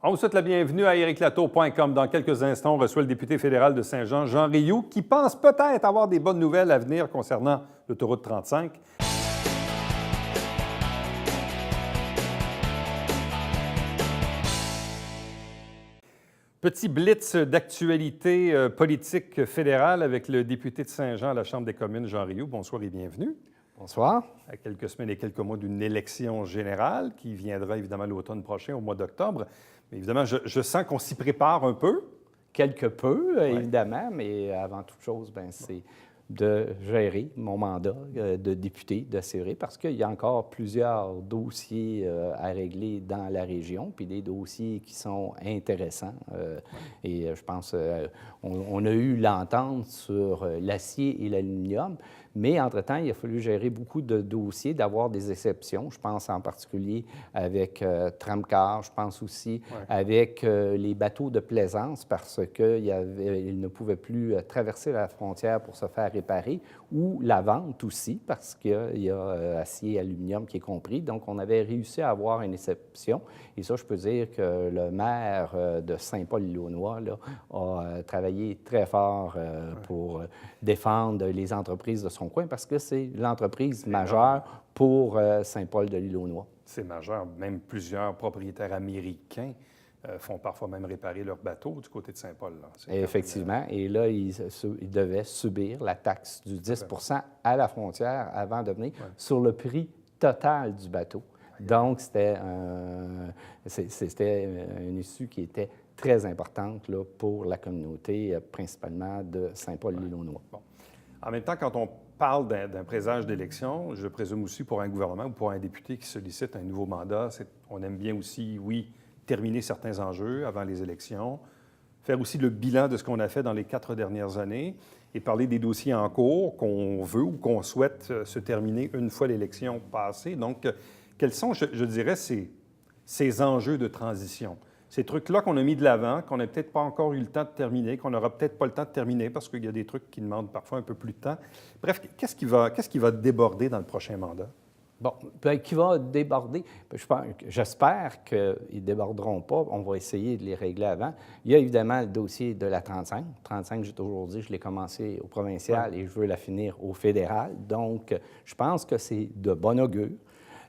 On vous souhaite la bienvenue à ériclatour.com. Dans quelques instants, on reçoit le député fédéral de Saint-Jean, Jean Rioux, qui pense peut-être avoir des bonnes nouvelles à venir concernant l'autoroute 35. Petit blitz d'actualité politique fédérale avec le député de Saint-Jean à la Chambre des communes, Jean Rioux. Bonsoir et bienvenue. Bonsoir. À quelques semaines et quelques mois d'une élection générale qui viendra évidemment l'automne prochain, au mois d'octobre. Mais évidemment, je sens qu'on s'y prépare un peu. Quelque peu, évidemment, mais avant toute chose, c'est de gérer mon mandat de député, d'assurer, parce qu'il y a encore plusieurs dossiers à régler dans la région, puis des dossiers qui sont intéressants. Et je pense on a eu l'entente sur l'acier et l'aluminium, mais entre-temps, il a fallu gérer beaucoup de dossiers, d'avoir des exceptions. Je pense en particulier avec Tramcar, je pense aussi avec les bateaux de plaisance, parce qu'ils ne pouvaient plus traverser la frontière pour se faire réparer, ou la vente aussi, parce qu'il y a acier et aluminium qui est compris. Donc, on avait réussi à avoir une exception. Et ça, je peux dire que le maire de Saint-Paul-l'Île-aux-Noix a travaillé très fort pour défendre les entreprises de son coin, parce que c'est l'entreprise majeure pour Saint-Paul-de-l'Île-aux-Noix. C'est majeur. Même plusieurs propriétaires américains font parfois même réparer leurs bateaux du côté de Saint-Paul. Effectivement. Et là, ils devaient subir la taxe du 10 à la frontière avant de venir sur le prix total du bateau. Donc, c'était une issue qui était très importante là, pour la communauté, principalement de Saint-Paul-l'Île-aux-Noix. Bon. En même temps, quand on parle d'un présage d'élection, je présume aussi pour un gouvernement ou pour un député qui sollicite un nouveau mandat, on aime bien aussi, terminer certains enjeux avant les élections, faire aussi le bilan de ce qu'on a fait dans les 4 dernières années et parler des dossiers en cours qu'on veut ou qu'on souhaite se terminer une fois l'élection passée. Donc, quels sont, je dirais, ces enjeux de transition? Ces trucs-là qu'on a mis de l'avant, qu'on n'a peut-être pas encore eu le temps de terminer, qu'on n'aura peut-être pas le temps de terminer parce qu'il y a des trucs qui demandent parfois un peu plus de temps. Bref, qu'est-ce qui va déborder dans le prochain mandat? Bon, qui va déborder? J'espère qu'ils ne déborderont pas. On va essayer de les régler avant. Il y a évidemment le dossier de la 35. 35, j'ai toujours dit, je l'ai commencé au provincial et je veux la finir au fédéral. Donc, je pense que c'est de bon augure.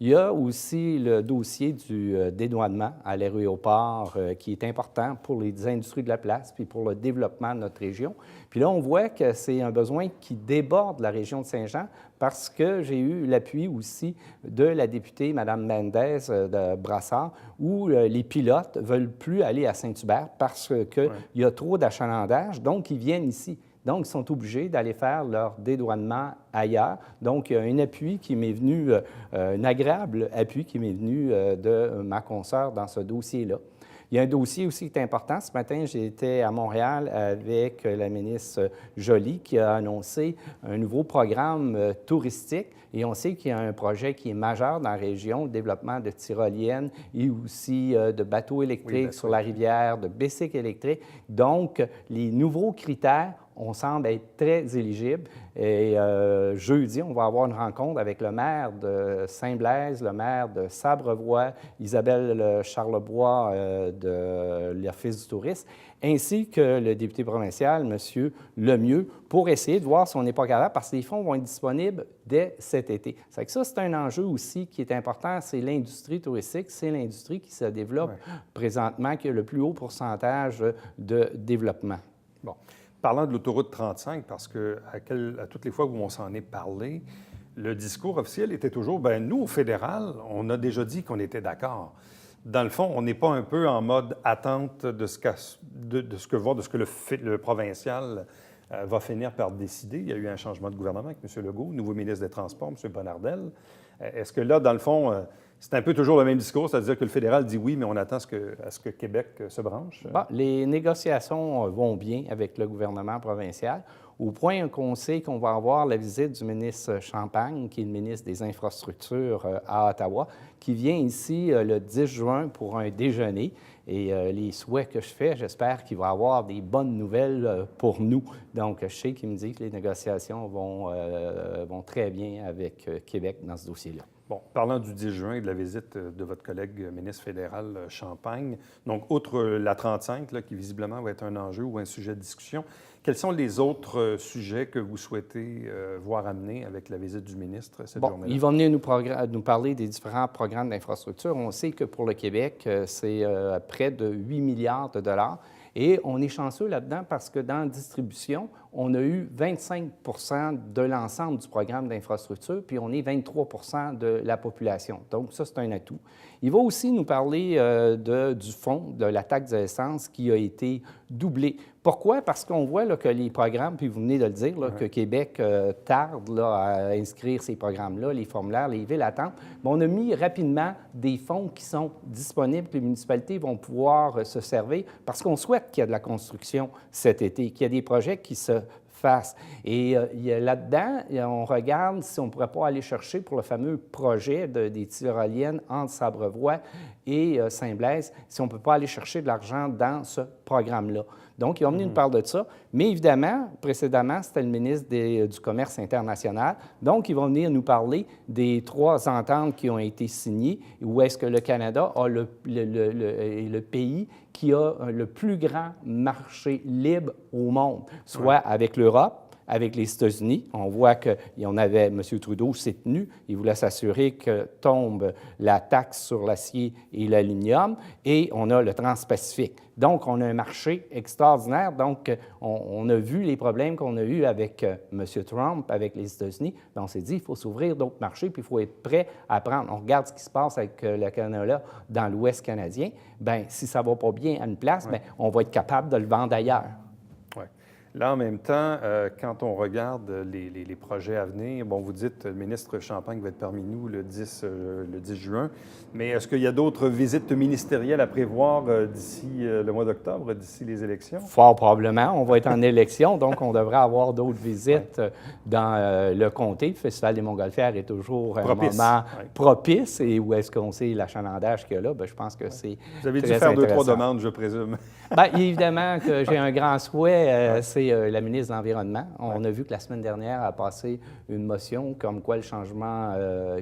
Il y a aussi le dossier du dédouanement à l'aéroport qui est important pour les industries de la place puis pour le développement de notre région. Puis là, on voit que c'est un besoin qui déborde la région de Saint-Jean parce que j'ai eu l'appui aussi de la députée Mme Mendez de Brassard où les pilotes ne veulent plus aller à Saint-Hubert parce qu'il y a trop d'achalandage, donc ils viennent ici. Donc, ils sont obligés d'aller faire leur dédouanement ailleurs. Donc, il y a un appui qui m'est venu, un agréable appui qui m'est venu de ma consoeur dans ce dossier-là. Il y a un dossier aussi qui est important. Ce matin, j'étais à Montréal avec la ministre Joly qui a annoncé un nouveau programme touristique. Et on sait qu'il y a un projet qui est majeur dans la région, le développement de tyroliennes et aussi de bateaux électriques sur la rivière, de bicycles électriques. Donc, les nouveaux critères, on semble être très éligible. Et jeudi, on va avoir une rencontre avec le maire de Saint-Blaise, le maire de Sabrevois, Isabelle Charlebois de l'Office du tourisme, ainsi que le député provincial, M. Lemieux, pour essayer de voir si on n'est pas capable, parce que les fonds vont être disponibles dès cet été. Ça, c'est un enjeu aussi qui est important, c'est l'industrie touristique, c'est l'industrie qui se développe présentement, qui a le plus haut pourcentage de développement. Bon. Parlant de l'autoroute 35, parce que à toutes les fois où on s'en est parlé, le discours officiel était toujours, nous, au fédéral, on a déjà dit qu'on était d'accord. Dans le fond, on n'est pas un peu en mode attente de ce que le provincial va finir par décider. Il y a eu un changement de gouvernement avec M. Legault, nouveau ministre des Transports, M. Bonnardel. Est-ce que là, dans le fond, c'est un peu toujours le même discours, c'est-à-dire que le fédéral dit oui, mais on attend à ce que Québec se branche? Bon, les négociations vont bien avec le gouvernement provincial, au point qu'on sait qu'on va avoir la visite du ministre Champagne, qui est le ministre des Infrastructures à Ottawa, qui vient ici le 10 juin pour un déjeuner. Et les souhaits que je fais, j'espère qu'il va y avoir des bonnes nouvelles pour nous. Donc, je sais qu'il me dit que les négociations vont très bien avec Québec dans ce dossier-là. Bon, parlant du 10 juin et de la visite de votre collègue ministre fédéral Champagne, donc, outre la 35, là, qui visiblement va être un enjeu ou un sujet de discussion, quels sont les autres sujets que vous souhaitez voir amener avec la visite du ministre cette journée-là? Il va venir nous parler des différents programmes d'infrastructure. On sait que pour le Québec, c'est près de 8 milliards de dollars. Et on est chanceux là-dedans parce que dans la distribution, on a eu 25 de l'ensemble du programme d'infrastructure, puis on est 23 de la population. Donc, ça, c'est un atout. Il va aussi nous parler du fonds de la taxe de l'essence qui a été doublé. Pourquoi? Parce qu'on voit là, que les programmes, puis vous venez de le dire, là, que Québec tarde là, à inscrire ces programmes-là, les formulaires, les villes attendent. Mais on a mis rapidement des fonds qui sont disponibles, que les municipalités vont pouvoir se servir parce qu'on souhaite qu'il y ait de la construction cet été, qu'il y ait des projets qui se fassent. Et là-dedans, on regarde si on ne pourrait pas aller chercher pour le fameux projet des tyroliennes entre Sabrevois et Saint-Blaise, si on ne peut pas aller chercher de l'argent dans ce programme-là. Donc, il va venir nous parler de ça. Mais évidemment, précédemment, c'était le ministre du Commerce international. Donc, il va venir nous parler des 3 ententes qui ont été signées, où est-ce que le Canada est le pays qui a le plus grand marché libre au monde, soit avec l'Europe, avec les États-Unis. On voit M. Trudeau s'est tenu. Il voulait s'assurer que tombe la taxe sur l'acier et l'aluminium. Et on a le Trans-Pacifique. Donc, on a un marché extraordinaire. Donc, on a vu les problèmes qu'on a eus avec M. Trump, avec les États-Unis. On s'est dit, il faut s'ouvrir d'autres marchés, puis il faut être prêt à prendre. On regarde ce qui se passe avec le Canada dans l'Ouest canadien. Bien, si ça ne va pas bien à une place, bien, on va être capable de le vendre ailleurs. Là, en même temps, quand on regarde les projets à venir, bon, vous dites le ministre Champagne va être parmi nous le 10 juin, mais est-ce qu'il y a d'autres visites ministérielles à prévoir d'ici le mois d'octobre, d'ici les élections? Fort probablement. On va être en élection, donc on devrait avoir d'autres visites dans le comté. Le Festival des Montgolfières est toujours un moment propice. Et où est-ce qu'on sait l'achalandage qu'il y a là? Bien, je pense que c'est Vous avez dû faire 2-3 demandes, je présume. Bien, évidemment que j'ai un grand souhait, c'est la ministre de l'Environnement. On a vu que la semaine dernière a passé une motion comme quoi le changement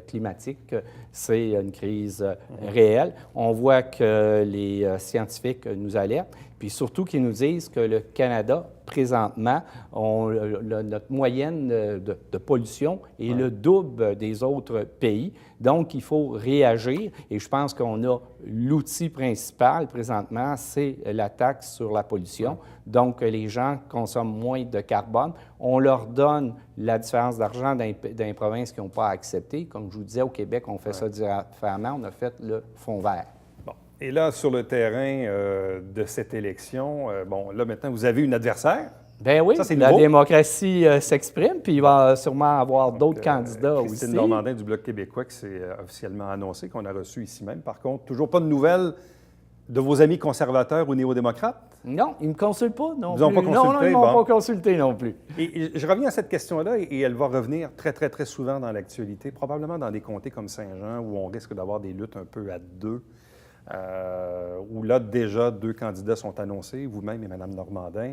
climatique, c'est une crise réelle. On voit que les scientifiques nous alertent, puis surtout qu'ils nous disent que le Canada, présentement, notre moyenne de pollution est le double des autres pays. Donc, il faut réagir et je pense qu'on a l'outil principal présentement, c'est la taxe sur la pollution. Donc, les gens consomment moins de carbone. On leur donne la différence d'argent dans les provinces qui n'ont pas accepté. Comme je vous disais, au Québec, on fait ça différemment. On a fait le fonds vert. Bon. Et là, sur le terrain de cette élection, bon, là, maintenant, vous avez une adversaire. Bien oui, ça, la démocratie s'exprime, puis il va sûrement avoir d'autres candidats aussi. Christine Normandin du Bloc québécois qui s'est officiellement annoncé, qu'on a reçu ici même. Par contre, toujours pas de nouvelles de vos amis conservateurs ou néo-démocrates? Non, ils ne me consultent pas non plus. Ils n'ont pas consulté? Non, ils ne m'ont pas consulté non plus. Et je reviens à cette question-là, et elle va revenir très, très, très souvent dans l'actualité, probablement dans des comtés comme Saint-Jean, où on risque d'avoir des luttes un peu à deux, où là, déjà, 2 candidats sont annoncés, vous-même et Mme Normandin.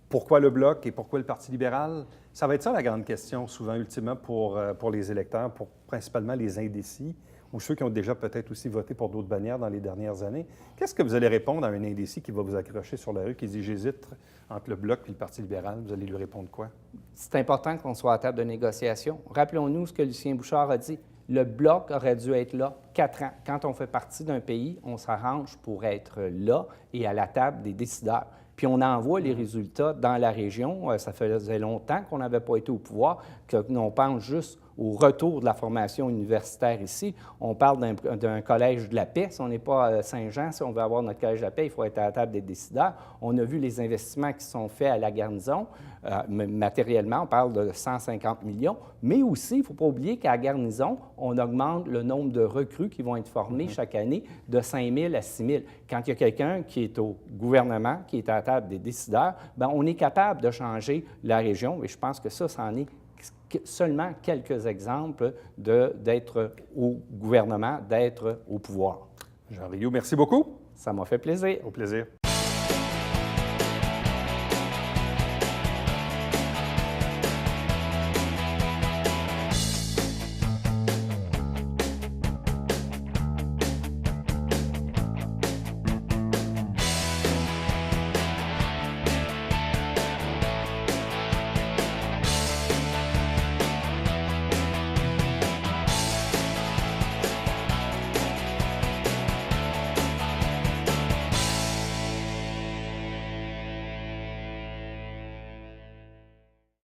Pourquoi le Bloc et pourquoi le Parti libéral? Ça va être ça la grande question, souvent, ultimement, pour les électeurs, pour principalement les indécis, ou ceux qui ont déjà peut-être aussi voté pour d'autres bannières dans les dernières années. Qu'est-ce que vous allez répondre à un indécis qui va vous accrocher sur la rue, qui dit « j'hésite entre le Bloc et le Parti libéral », vous allez lui répondre quoi? C'est important qu'on soit à table de négociation. Rappelons-nous ce que Lucien Bouchard a dit. Le Bloc aurait dû être là 4 ans. Quand on fait partie d'un pays, on s'arrange pour être là et à la table des décideurs. Puis on envoie les résultats dans la région. Ça faisait longtemps qu'on n'avait pas été au pouvoir, qu'on pense juste au retour de la formation universitaire ici. On parle d'un collège de la paix. Si on n'est pas à Saint-Jean, si on veut avoir notre collège de la paix, il faut être à la table des décideurs. On a vu les investissements qui sont faits à la garnison. Matériellement, on parle de 150 millions. Mais aussi, il ne faut pas oublier qu'à la garnison, on augmente le nombre de recrues qui vont être formés chaque année de 5 000 à 6 000. Quand il y a quelqu'un qui est au gouvernement, qui est à la table des décideurs, bien, on est capable de changer la région. Et je pense que ça en est seulement quelques exemples d'être au gouvernement, d'être au pouvoir. Jean Rioux, merci beaucoup. Ça m'a fait plaisir. Au plaisir.